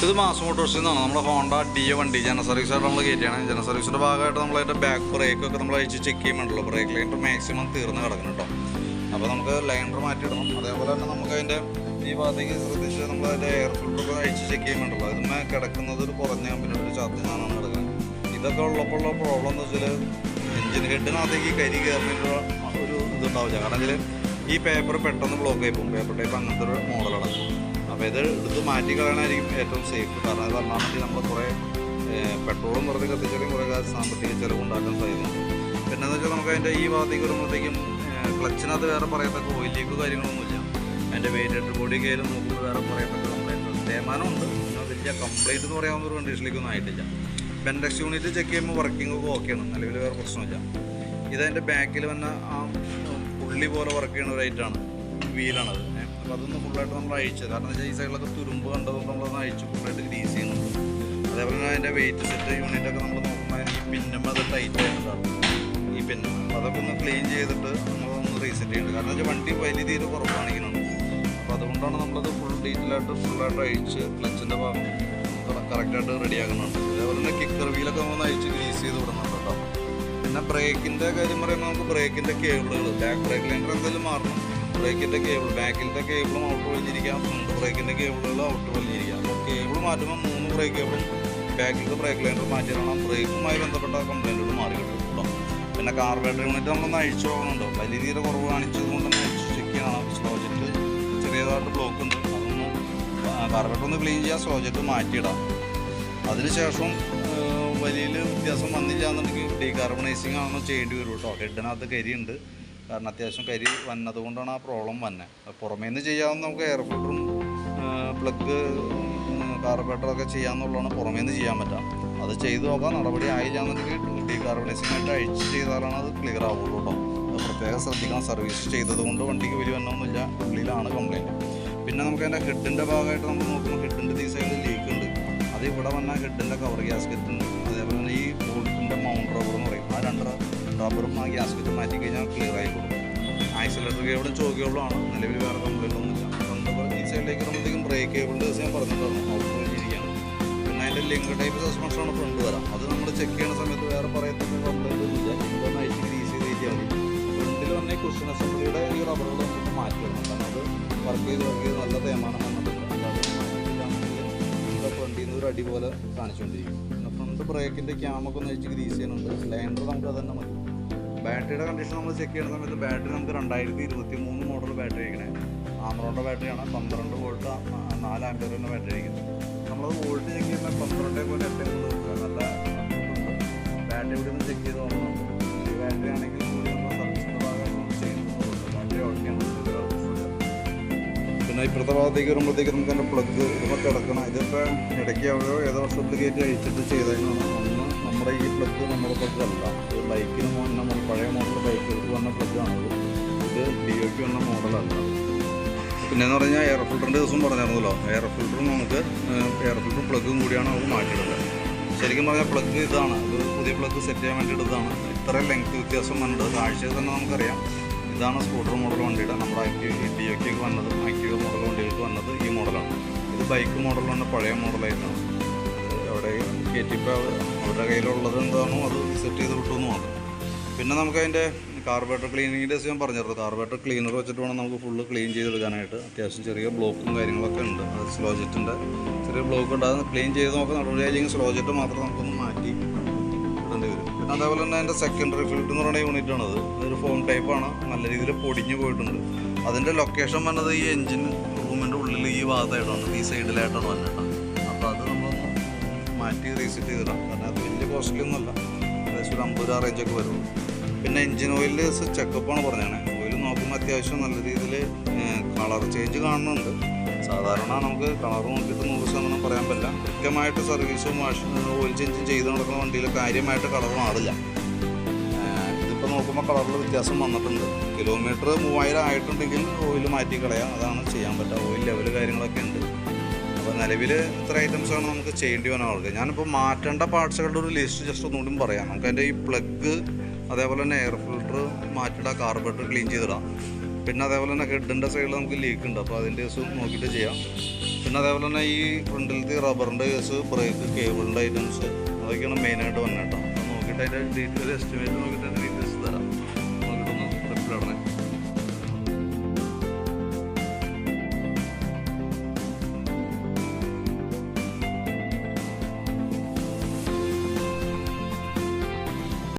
ഇത് മാസ് മോട്ടോഴ്സിൽ നിന്നാണ് നമ്മുടെ ഹോണ്ട DA വണ്ടി ജന സർവീസായിട്ട് നമ്മൾ കയറ്റിയാണ്. ജന സർവീസിൻ്റെ ഭാഗമായിട്ട് നമ്മളതിൻ്റെ ബാക്ക് ബ്രേക്കൊക്കെ നമ്മൾ അഴിച്ച് ചെക്ക് ചെയ്യുമ്പോഴല്ലോ ബ്രേക്ക് ലൈനർ മാക്സിമം തീർന്ന് കിടക്കണം കേട്ടോ. അപ്പോൾ നമുക്ക് ലൈനർ മാറ്റിയിടണം. അതേപോലെ തന്നെ നമുക്ക് അതിൻ്റെ ഈ ഭാഗത്തേക്ക് ശ്രദ്ധിച്ച് നമ്മളതിൻ്റെ എയർ ഫിൽറ്ററൊക്കെ അഴിച്ച് ചെക്ക് ചെയ്യുമ്പോഴല്ലോ ഇതിന്മേ കിടക്കുന്നത് ഒരു കുറഞ്ഞ കമ്പനിയുടെ ഒരു ചാർജ് സാധനമാണ് കിടക്കുന്നത്. ഇതൊക്കെ ഉള്ളപ്പോൾ ഉള്ള പ്രോബ്ലം എന്ന് വെച്ചാൽ എഞ്ചിൻ ഹെഡിനകത്തേക്ക് കരി കയറുന്നതിൻ്റെ ഒരു ഇതുണ്ടാവില്ല. കാരണം വെച്ചാൽ ഈ പേപ്പർ പെട്ടെന്ന് ബ്ലോക്ക് ആയി പോകും. പേപ്പർ ടൈപ്പ് അങ്ങനത്തെ ഒരു മോഡലാണ്. അപ്പോൾ ഇത് എടുത്ത് മാറ്റി കളയാനായിരിക്കും ഏറ്റവും സേഫ്. കാരണം അത് പറഞ്ഞാൽ മതി നമ്മൾ കുറേ പെട്രോളും വെറുതെ കത്തിച്ചാലും കുറേ കാലം സാമ്പത്തിക ചിലവുണ്ടാക്കാൻ സാധിക്കും. പിന്നെന്ന് വെച്ചാൽ നമുക്ക് അതിൻ്റെ ഈ ഭാഗത്തേക്ക് വരുമ്പോഴത്തേക്കും ക്ലച്ചിനകത്ത് വേറെ പറയത്തക്ക ഓയിൽ ലീക്ക് കാര്യങ്ങളൊന്നുമില്ല. അതിൻ്റെ വെയിറ്റഡ് ബോഡി കയറും നോക്കുമ്പോൾ വേറെ പറയത്തക്ക കംപ്ലൈൻറ്റ് തേമാനമുണ്ട്. പിന്നെ വലിയ കംപ്ലൈൻറ്റ് എന്ന് പറയാവുന്ന ഒരു കണ്ടീഷനിലേക്കൊന്നും ആയിട്ടില്ല. ബെൻഡക്സ് യൂണിറ്റ് ചെക്ക് ചെയ്യുമ്പോൾ വർക്കിംഗ് ഒക്കെ ഓക്കെയാണ്, നിലവിൽ വേറെ പ്രശ്നമില്ല. ഇതതിൻ്റെ ബാക്കിൽ വന്ന ആ പുള്ളി പോലെ വർക്ക് ചെയ്യുന്ന ഒരു ഐറ്റാണ്, വീലാണത്. അപ്പോൾ അതൊന്ന് ഫുള്ളായിട്ട് നമ്മൾ അഴിച്ചത്. കാരണം എന്താ വെച്ചാൽ ഈ സൈഡിലൊക്കെ തുരുമ്പ് കണ്ടതുകൊണ്ട് നമ്മളൊന്ന് അഴിച്ച് ഫുള്ളായിട്ട് ഗ്രീസ് ചെയ്യുന്നുണ്ട്. അതേപോലെ തന്നെ അതിൻ്റെ വെയിറ്റ് സെറ്റ് യൂണിറ്റൊക്കെ നമ്മൾ നോക്കുമ്പോൾ ഈ പിന്നുമ്പോൾ അത് ടൈറ്റ് ആയിട്ടുണ്ടാകും, ഈ പിന്നും. അപ്പോൾ അതൊക്കെ ഒന്ന് ക്ലീൻ ചെയ്തിട്ട് നമ്മളൊന്ന് റീസെറ്റ് ചെയ്യുന്നുണ്ട്. കാരണം വെച്ചാൽ വണ്ടി വലിയ തീരെ കുറവാണിക്കുന്നുണ്ട്. അപ്പോൾ അതുകൊണ്ടാണ് നമ്മളത് ഫുള്ളായിട്ട് അഴിച്ച് ക്ലച്ചിൻ്റെ ഭാഗം കറക്റ്റായിട്ട് റെഡിയാക്കുന്നുണ്ട്. അതേപോലെ തന്നെ കിക്കർ വീലൊക്കെ നമ്മൾ അഴിച്ച് ഗ്രീസ് ചെയ്ത് വിടുന്നുണ്ട് കേട്ടോ. പിന്നെ ബ്രേക്കിൻ്റെ കാര്യം പറയുമ്പോൾ നമുക്ക് ബ്രേക്കിൻ്റെ കേബിളുകൾ ബാക്ക് ബ്രേക്ക് ലൈനർ എന്തെങ്കിലും മാറണം. ബ്രേക്കിൻ്റെ കേബിൾ ബാക്കിലത്തെ കേബിളും ഔട്ടർ വലിഞ്ഞിരിക്കാം, ഫ്രണ്ട് ബ്രേക്കിൻ്റെ കേബിളുകൾ ഔട്ടർ വലിഞ്ഞിരിക്കാം. അപ്പോൾ കേബിൾ മാറ്റുമ്പോൾ 3 ബ്രേക്ക് കേബിളും ബാക്കിലത്തെ ബ്രേക്ക് ലൈനർ മാറ്റിയിടണം. ബ്രേക്കുമായി ബന്ധപ്പെട്ട കംപ്ലൈൻറ്റുകൾ മാറി കിട്ടും കേട്ടോ. പിന്നെ കാർബറേറ്റർ യൂണിറ്റ് നമ്മളൊന്ന് അഴിച്ചു നോക്കുന്നുണ്ടോ, വലിയ തീരെ കുറവ് കാണിച്ചത് കൊണ്ട് തന്നെ അഴിച്ച് ചെക്ക് ചെയ്യണം. സ്ലോ ജെറ്റ് ചെറിയതായിട്ട് ബ്ലോക്ക് ഉണ്ട്, അതൊന്ന് കാർബറേറ്റർ ഒന്ന് ക്ലീൻ ചെയ്യാം, സ്ലോ ജെറ്റ് മാറ്റിയിടാം. അതിനുശേഷം വലിയ വ്യത്യാസം വന്നില്ല എന്നുണ്ടെങ്കിൽ ഡീകാർബണൈസിങ് ആണെന്ന് ചെയ്യേണ്ടി വരും കേട്ടോ. ഹെഡിനകത്ത് കരിയുണ്ട്, കാരണം അത്യാവശ്യം കരി വന്നതുകൊണ്ടാണ് ആ പ്രോബ്ലം വന്നത്. പുറമേ നിന്ന് ചെയ്യാവുന്ന നമുക്ക് എയർ ഫിൽറ്ററും പ്ലഗ് കാർബറേറ്ററൊക്കെ ചെയ്യാമെന്നുള്ളതാണ് പുറമേ നിന്ന് ചെയ്യാൻ പറ്റാം. അത് ചെയ്ത് നോക്കാം. നടപടി ആയില്ല എന്നുണ്ടെങ്കിൽ ഡീകാർബണൈസിങ് ആയിട്ട് അഴിച്ച് ചെയ്താലാണ് അത് ക്ലിയർ ആവുള്ളൂ കേട്ടോ. അത് പ്രത്യേകം ശ്രദ്ധിക്കണം. സർവീസ് ചെയ്തത് കൊണ്ട് വണ്ടിക്ക് വലിയ വന്നൊന്നുമില്ല, ഉള്ളിലാണ് കംപ്ലൈൻറ്റ്. പിന്നെ നമുക്ക് അതിൻ്റെ ഹെഡിൻ്റെ ഭാഗമായിട്ട് നമ്മൾ നോക്കുമ്പോൾ ഹെഡിൻ്റെ ഈ സൈഡിൽ ലീക്ക് ഉണ്ട്. അത് ഇവിടെ വന്നാൽ ഹെഡിൻ്റെ കവർ ഗ്യാസ്കറ്റും അതേപോലെ തന്നെ ഈ ബോൾട്ടിൻ്റെ മൗണ്ട് റബ്ബർ എന്ന് പറയും, ആ 2 റബ്ബറും ആ ഗ്യാസ്കറ്റ് മാറ്റി കഴിഞ്ഞാൽ ക്ലിയർ ആയി കൊടുക്കും. ആക്സിലറേറ്റർ കേബിളും ചോക്ക് കേബിളാണ്, നിലവിൽ വേറെ കംപ്ലൈൻറ്റ് ഒന്നുമില്ല. ഈ സൈഡിലേക്ക് വരുമ്പോഴത്തേക്കും ബ്രേക്ക് കേബിളിൻ്റെ ദിവസം ഞാൻ പറഞ്ഞിട്ടുണ്ടായിരുന്നു, ഔട്ട് കഴിഞ്ഞിരിക്കുകയാണ്. പിന്നെ അതിൻ്റെ ലിങ്ക് ടൈപ്പ് സസ്പെൻഷനാണ് ഫ്രണ്ട് വരാം. അത് നമ്മൾ ചെക്ക് ചെയ്യുന്ന സമയത്ത് വേറെ പറയത്തക്ക കംപ്ലൈൻറ്റ് ഒന്നുമില്ല. ഇതൊന്ന് അഴിച്ച് ഗ്രീസ് ചെയ്ത് കഴിഞ്ഞാൽ മതി. ഫ്രണ്ടിൽ വന്ന ഈ കുഷൻ അസംബ്ലിയുടെ ഈ റബ്ബറുകൾ നമുക്ക് മാറ്റിയിടണം. കാരണം അത് വർക്ക് ചെയ്ത് നല്ല തേമാനം വന്നിട്ടുണ്ട്. ഫ്രണ്ടിൽ നിന്ന് ഒരു അടി പോലെ കാണിച്ചുകൊണ്ടിരിക്കും. പിന്നെ ഫ്രണ്ട് ബ്രേക്കിൻ്റെ ക്യാമൊക്കെ ഒന്ന് അഴിച്ച് ഗ്രീസ് ചെയ്യുന്നുണ്ട്. ലൈനർ നമുക്ക് അത് തന്നെ മതി. ബാറ്ററിയുടെ കണ്ടീഷൻ നമ്മൾ ചെക്ക് ചെയ്യുന്ന സമയത്ത് ബാറ്ററി നമുക്ക് 2023 മോഡൽ ബാറ്ററി ഇരിക്കണേ. ആമറോണിൻ്റെ ബാറ്ററിയാണ്, 12 വോൾട്ട് 4 ആംപിയറിൻ്റെ ബാറ്ററി ഇരിക്കുന്നത്. നമ്മളത് വോൾട്ട് ചെക്ക് ചെയ്യുമ്പോൾ 12.8 നല്ല ബാറ്ററി ഇവിടെ നിന്ന് ചെക്ക് ചെയ്ത് നോക്കുന്നുണ്ട്. ഈ ബാറ്ററി ആണെങ്കിൽ കൂടി നമ്മൾ സർവീസിൻ്റെ ഭാഗമായിട്ട് ചെയ്യുന്നുണ്ട്. ബാറ്ററി ഓക്കെയാണ്. പിന്നെ ഇപ്പുറത്തെ ഭാഗത്തേക്ക് വരുമ്പോഴത്തേക്ക് നമുക്ക് അതിൻ്റെ പ്ലഗ് ഇതൊക്കെ കിടക്കണം. ഇതിപ്പോൾ ഇടയ്ക്ക് ഏതോ വർഷത്തിൽ കയറ്റി അഴിച്ചിട്ട് ചെയ്തതിനാണ്. ഒന്ന് നമ്മുടെ ഈ പ്ലഗ് നമ്മുടെ പ്ലഗ് അല്ല, ഇത് ബൈക്കിന് നമ്മൾ പഴയ മോഡൽ ബൈക്കുകൾക്ക് വന്ന പ്ലഗ്ഗാണത്. ഇത് DOക്ക് വന്ന മോഡലല്ല. പിന്നെയെന്ന് പറഞ്ഞാൽ എയർ ഫിൽറ്ററിൻ്റെ ദിവസം പറഞ്ഞിരുന്നല്ലോ, എയർ ഫിൽറ്ററും നമുക്ക് എയർ ഫിൽറ്ററും പ്ലഗും കൂടിയാണ് നമുക്ക് മാറ്റിയിടുന്നത്. ശരിക്കും പറഞ്ഞാൽ പ്ലഗ് ഇതാണ്, ഇത് പുതിയ പ്ലഗ് സെറ്റ് ചെയ്യാൻ വേണ്ടി ഇതാണ്. ഇത്രയും ലെങ്ത് വ്യത്യാസം വന്നത് കാഴ്ചയിൽ തന്നെ നമുക്കറിയാം. ഇതാണ് സ്കൂട്ടർ മോഡൽ വണ്ടിയുടെ നമ്മുടെ DOക്ക് വന്നത്. ആക്റ്റീവ മോഡൽ വണ്ടികൾക്ക് വന്നത് ഈ മോഡലാണ്. ഇത് ബൈക്ക് മോഡൽ വന്ന പഴയ മോഡലായിട്ടാണ്. അവിടെ കയറ്റിപ്പോൾ അവരുടെ കയ്യിലുള്ളത് എന്താണോ അത് സെറ്റ് ചെയ്ത് വിട്ടുമെന്ന് മാത്രം. പിന്നെ നമുക്ക് അതിൻ്റെ കാർബറേറ്റർ ക്ലീനിങ്ങിൻ്റെ ദിവസം ഞാൻ പറഞ്ഞിരുന്നു. കാർബറേറ്റർ ക്ലീനർ വെച്ചിട്ട് വേണം നമുക്ക് ഫുള്ള് ക്ലീൻ ചെയ്തെടുക്കാനായിട്ട്. അത്യാവശ്യം ചെറിയ ബ്ലോക്കും കാര്യങ്ങളൊക്കെ ഉണ്ട്. അത് സ്ലോ ജെറ്റിൻ്റെ ചെറിയ ബ്ലോക്ക് ഉണ്ട്. അത് ക്ലീൻ ചെയ്ത് നോക്കാൻ നടപടിയായില്ലെങ്കിൽ സ്ലോ ജെറ്റ് മാത്രം നമുക്കൊന്ന് മാറ്റി ഇടേണ്ടി വരും. പിന്നെ അതേപോലെ തന്നെ അതിൻ്റെ സെക്കൻഡറി ഫിൽറ്റർ എന്ന് പറയുന്ന യൂണിറ്റാണത്. അതൊരു ഫോം ടൈപ്പാണ്, നല്ല രീതിയിൽ പൊടിഞ്ഞ് പോയിട്ടുണ്ട്. അതിൻ്റെ ലൊക്കേഷൻ വന്നത് ഈ എൻജിൻ റൂമിൻ്റെ ഉള്ളിൽ ഈ ഭാഗത്തായിട്ടാണ്, ഈ സൈഡിലായിട്ടാണ് വന്നിട്ട്. അപ്പോൾ അത് നമ്മളൊന്ന് മാറ്റി റീസെറ്റ് ചെയ്തിടാം. കാരണം അത് വലിയ കോസ്റ്റ്ലി ഒന്നുമല്ല, ഏകദേശം ഒരു 50 രൂപ റേഞ്ചൊക്കെ വരുള്ളൂ. പിന്നെ എൻജിൻ ഓയിലിൽ ചെക്കപ്പാണ് പറഞ്ഞാണ്. ഓയിൽ നോക്കുമ്പോൾ അത്യാവശ്യം നല്ല രീതിയിൽ കളർ ചേഞ്ച് കാണുന്നുണ്ട്. സാധാരണ നമുക്ക് കളർ നോക്കിയിട്ട് 100% പറയാൻ പറ്റില്ല. കൃത്യമായിട്ട് സർവീസും ഓയിൽ ചേഞ്ചും ചെയ്ത് നടക്കുന്ന വണ്ടിയിൽ കാര്യമായിട്ട് കളർ മാറില്ല. ഇതിപ്പോൾ നോക്കുമ്പോൾ കളറിൽ വ്യത്യാസം വന്നിട്ടുണ്ട്. കിലോമീറ്റർ 3000 ആയിട്ടുണ്ടെങ്കിൽ ഓയിൽ മാറ്റി കളയാം, അതാണ് ചെയ്യാൻ പറ്റുക. ഓയിൽ ലെവൽ കാര്യങ്ങളൊക്കെ ഉണ്ട്. അപ്പോൾ നിലവിൽ ഇത്ര ഐറ്റംസാണ് നമുക്ക് ചെയ്യേണ്ടി വന്ന ആൾക്ക്. ഞാനിപ്പോൾ മാറ്റേണ്ട പാർട്സുകളുടെ ഒരു ലിസ്റ്റ് ജസ്റ്റ് ഒന്നുകൂടി പറയാം. നമുക്ക് അതിൻ്റെ ഈ പ്ലഗ്, അതേപോലെ തന്നെ എയർ ഫിൽറ്റർ മാറ്റിയിടാം, കാർബറേറ്റർ ക്ലീൻ ചെയ്തിടാം. പിന്നെ അതേപോലെ തന്നെ ഹെഡിൻ്റെ സൈഡിൽ നമുക്ക് ലീക്ക് ഉണ്ട്. അപ്പോൾ അതിൻ്റെ ദിവസം നോക്കിയിട്ട് ചെയ്യാം. പിന്നെ അതേപോലെ തന്നെ ഈ ഫ്രണ്ടിലത്തെ റബ്ബറിൻ്റെ കേസ്, ബ്രേക്ക്, കേബിളിൻ്റെ ഐറ്റംസ്, അതൊക്കെയാണ് മെയിനായിട്ട് വന്നത് കേട്ടോ. അപ്പോൾ നോക്കിയിട്ട് അതിൻ്റെ ഡീറ്റെയിൽ എസ്റ്റിമേറ്റ് നോക്കിയിട്ട്